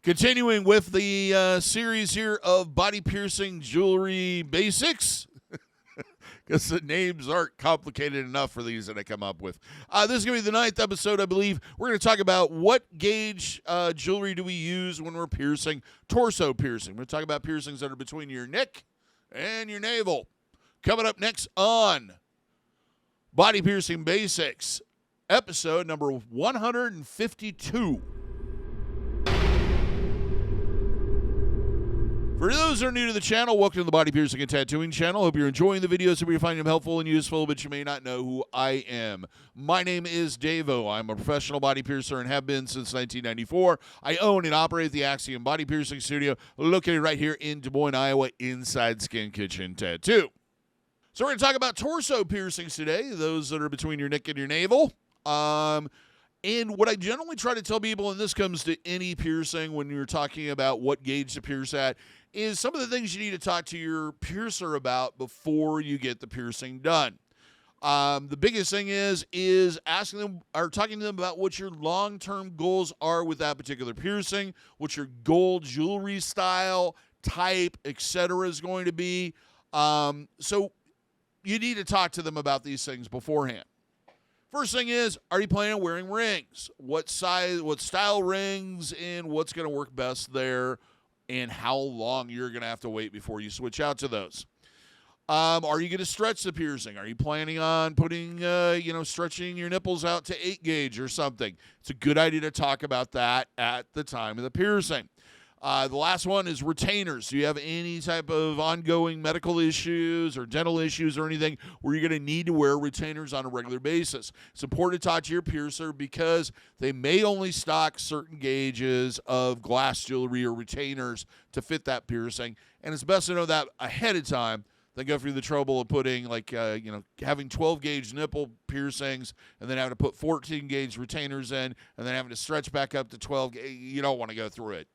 Continuing with the series here of body piercing jewelry basics, because the names aren't complicated enough for these that I come up with. This is going to be the 9th episode, I believe. We're going to talk about what gauge jewelry do we use when we're piercing torso piercing. We're going to talk about piercings that are between your neck and your navel. Coming up next on Body Piercing Basics, episode number 152. For those that are new to the channel, welcome to the Body Piercing and Tattooing channel. Hope you're enjoying the videos. Hope you're finding them helpful and useful, but you may not know who I am. My name is DaVo. I'm a professional body piercer and have been since 1994. I own and operate the Axiom Body Piercing Studio, located right here in Des Moines, Iowa, inside Skin Kitchen Tattoo. So we're going to talk about torso piercings today, those that are between your neck and your navel. And what I generally try to tell people, and this comes to any piercing when you're talking about what gauge to pierce at, is some of the things you need to talk to your piercer about before you get the piercing done. The biggest thing is asking them or talking to them about what your long-term goals are with that particular piercing, what your goal jewelry style, type, etc. is going to be. So you need to talk to them about these things beforehand. First thing is, are you planning on wearing rings? What size, what style rings, and what's going to work best there, and how long you're going to have to wait before you switch out to those. Are you going to stretch the piercing? Are you planning on putting, stretching your nipples out to 8 gauge or something? It's a good idea to talk about that at the time of the piercing. The last one is retainers. Do you have any type of ongoing medical issues or dental issues or anything where you're going to need to wear retainers on a regular basis? It's important to talk to your piercer because they may only stock certain gauges of glass jewelry or retainers to fit that piercing, and it's best to know that ahead of time than go through the trouble of putting, having 12-gauge nipple piercings and then having to put 14-gauge retainers in and then having to stretch back up to 12. You don't want to go through it.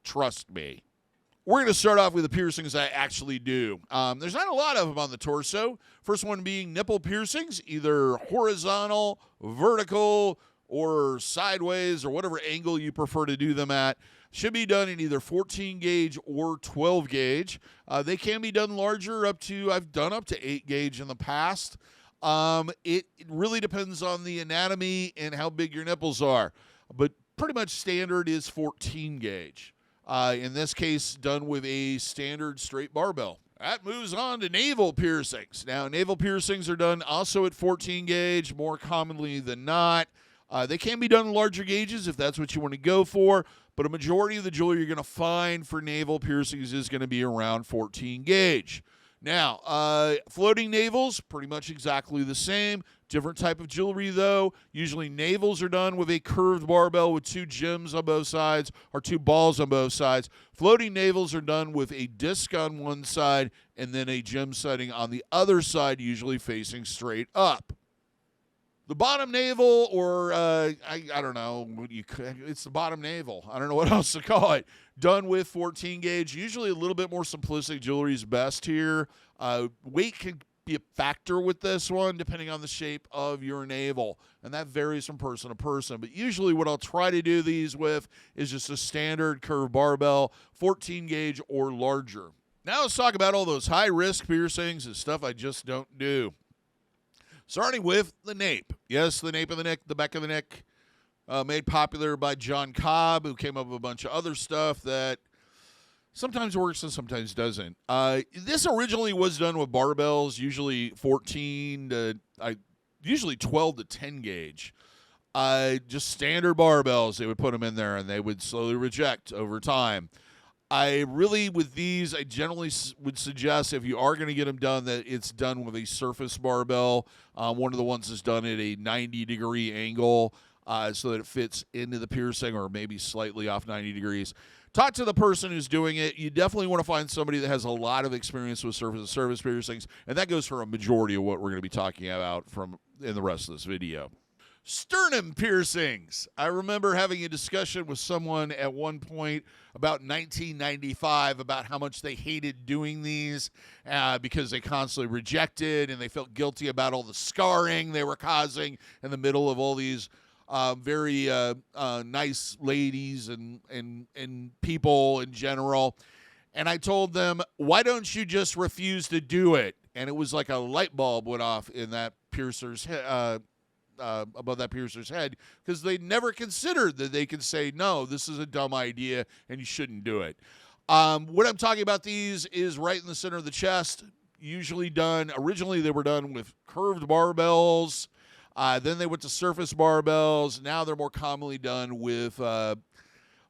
Trust me. We're going to start off with the piercings I actually do. There's not a lot of them on the torso. First one being nipple piercings, either horizontal, vertical, or sideways, or whatever angle you prefer to do them at. Should be done in either 14 gauge or 12 gauge. They can be done larger I've done up to 8 gauge in the past. It really depends on the anatomy and how big your nipples are. But pretty much standard is 14 gauge. In this case, done with a standard straight barbell. That moves on to navel piercings. Now, navel piercings are done also at 14 gauge, more commonly than not. They can be done in larger gauges if that's what you want to go for, but a majority of the jewelry you're going to find for navel piercings is going to be around 14 gauge. Now, floating navels, pretty much exactly the same. Different type of jewelry, though. Usually navels are done with a curved barbell with 2 gems on both sides or 2 balls on both sides. Floating navels are done with a disc on one side and then a gem setting on the other side, usually facing straight up. The bottom navel, or I don't know, it's the bottom navel. I don't know what else to call it. Done with 14 gauge. Usually a little bit more simplistic jewelry is best here. Weight can be a factor with this one depending on the shape of your navel, and that varies from person to person. But usually what I'll try to do these with is just a standard curved barbell, 14 gauge or larger. Now let's talk about all those high-risk piercings and stuff I just don't do. Starting with the nape. Yes, the nape of the neck, the back of the neck, made popular by John Cobb, who came up with a bunch of other stuff that sometimes works and sometimes doesn't. This originally was done with barbells, usually 12 to 10 gauge. Just standard barbells, they would put them in there, and they would slowly reject over time. With these, I generally would suggest if you are going to get them done that it's done with a surface barbell. One of the ones is done at a 90-degree angle so that it fits into the piercing or maybe slightly off 90 degrees. Talk to the person who's doing it. You definitely want to find somebody that has a lot of experience with surface piercings, and that goes for a majority of what we're going to be talking about in the rest of this video. Sternum piercings. I remember having a discussion with someone at one point about 1995 about how much they hated doing these because they constantly rejected and they felt guilty about all the scarring they were causing in the middle of all these very nice ladies and people in general. And I told them, why don't you just refuse to do it? And it was like a light bulb went off in that piercer's above that piercer's head, because they never considered that they could say, no, this is a dumb idea and you shouldn't do it. What I'm talking about these is right in the center of the chest, usually done, originally they were done with curved barbells. Then they went to surface barbells. Now they're more commonly done with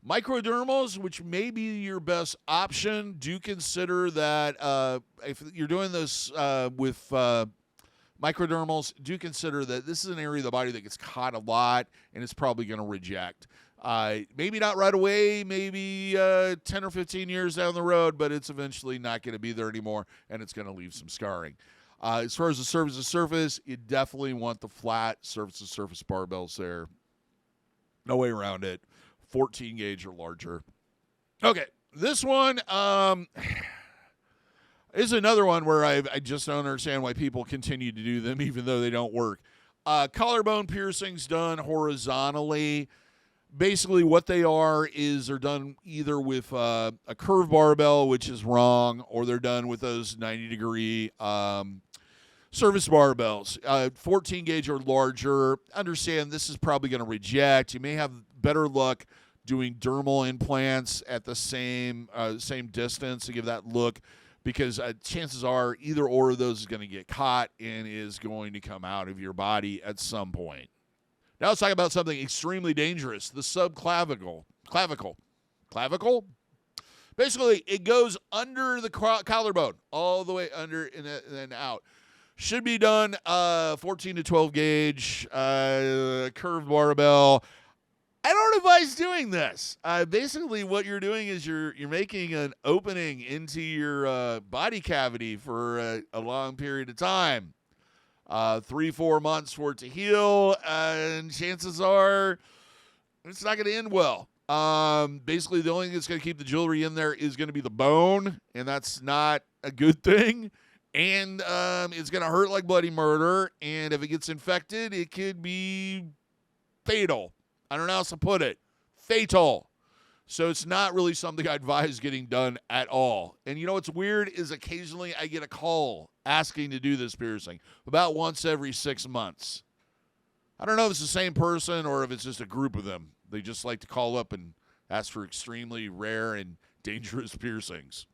microdermals, which may be your best option. Do consider that if you're doing this with microdermals, do consider that this is an area of the body that gets caught a lot and it's probably going to reject. Maybe not right away, maybe 10 or 15 years down the road, but it's eventually not going to be there anymore, and it's going to leave some scarring. As far as the surface to surface, you definitely want the flat surface to surface barbells there. No way around it. 14 gauge or larger. Okay, this one is another one where I just don't understand why people continue to do them even though they don't work. Collarbone piercings done horizontally. Basically what they are is they're done either with a curved barbell, which is wrong, or they're done with those 90-degree surface barbells. 14 gauge or larger. Understand this is probably going to reject. You may have better luck doing dermal implants at the same distance to give that look, because chances are either or of those is going to get caught and is going to come out of your body at some point. Now let's talk about something extremely dangerous, the subclavicle. Clavicle? Basically, it goes under the collarbone, all the way under and then out. Should be done 14 to 12 gauge, curved barbell. I don't advise doing this. Basically, what you're doing is you're making an opening into your body cavity for a long period of time. 3-4 months for it to heal, and chances are it's not going to end well. Basically, the only thing that's going to keep the jewelry in there is going to be the bone, and that's not a good thing. And it's going to hurt like bloody murder, and if it gets infected, it could be fatal. I don't know how else to put it. Fatal. So it's not really something I advise getting done at all. And you know what's weird is occasionally I get a call asking to do this piercing about once every 6 months. I don't know if it's the same person or if it's just a group of them. They just like to call up and ask for extremely rare and dangerous piercings.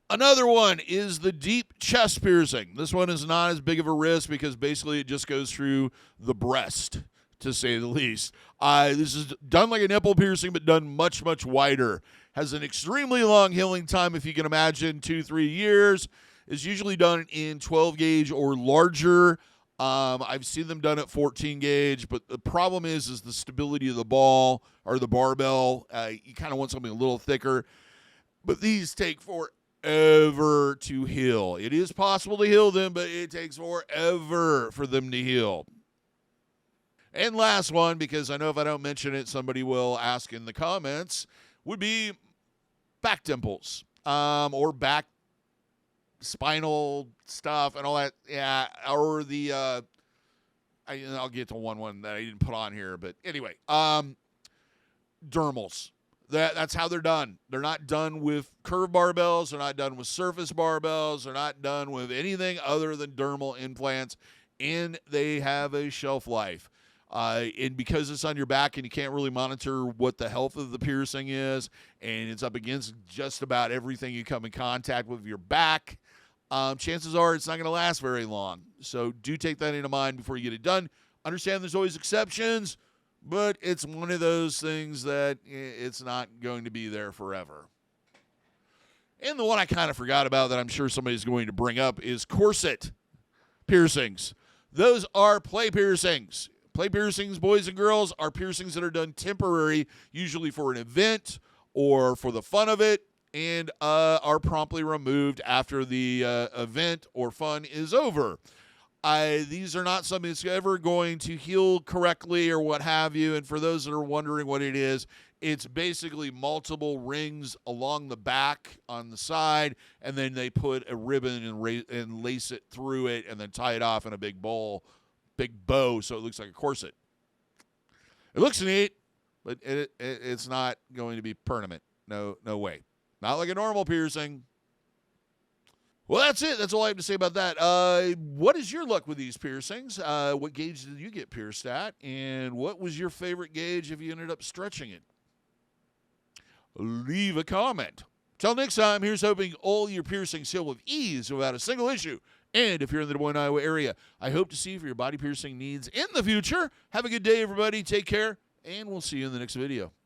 Another one is the deep chest piercing. This one is not as big of a risk because basically it just goes through the breast, to say the least. This is done like a nipple piercing, but done much, much wider. Has an extremely long healing time, if you can imagine, 2-3 years. Is usually done in 12 gauge or larger. I've seen them done at 14 gauge, but the problem is the stability of the ball or the barbell. You kind of want something a little thicker, but these take forever to heal. It is possible to heal them, but it takes forever for them to heal. And last one, because I know if I don't mention it, somebody will ask in the comments, would be back dimples or back spinal stuff and all that. Yeah, or the I'll get to one that I didn't put on here, but anyway, dermals. That's how they're done. They're not done with curved barbells. They're not done with surface barbells. They're not done with anything other than dermal implants, and they have a shelf life. And because it's on your back and you can't really monitor what the health of the piercing is, and it's up against just about everything you come in contact with your back, chances are it's not going to last very long. So do take that into mind before you get it done. Understand there's always exceptions, but it's one of those things that it's not going to be there forever. And the one I kind of forgot about that I'm sure somebody's going to bring up is corset piercings. Those are play piercings. Play piercings, boys and girls, are piercings that are done temporary, usually for an event or for the fun of it, and are promptly removed after the event or fun is over. These are not something that's ever going to heal correctly or what have you, and for those that are wondering what it is, it's basically multiple rings along the back on the side, and then they put a ribbon and lace it through it and then tie it off in a big bow so it looks like a corset. It looks neat, but it's not going to be permanent. No way. Not like a normal piercing. Well, that's it. That's all I have to say about that. What is your luck with these piercings? What gauge did you get pierced at? And what was your favorite gauge if you ended up stretching it? Leave a comment. Till next time, here's hoping all your piercings heal with ease without a single issue. And if you're in the Des Moines, Iowa area, I hope to see you for your body piercing needs in the future. Have a good day, everybody. Take care, and we'll see you in the next video.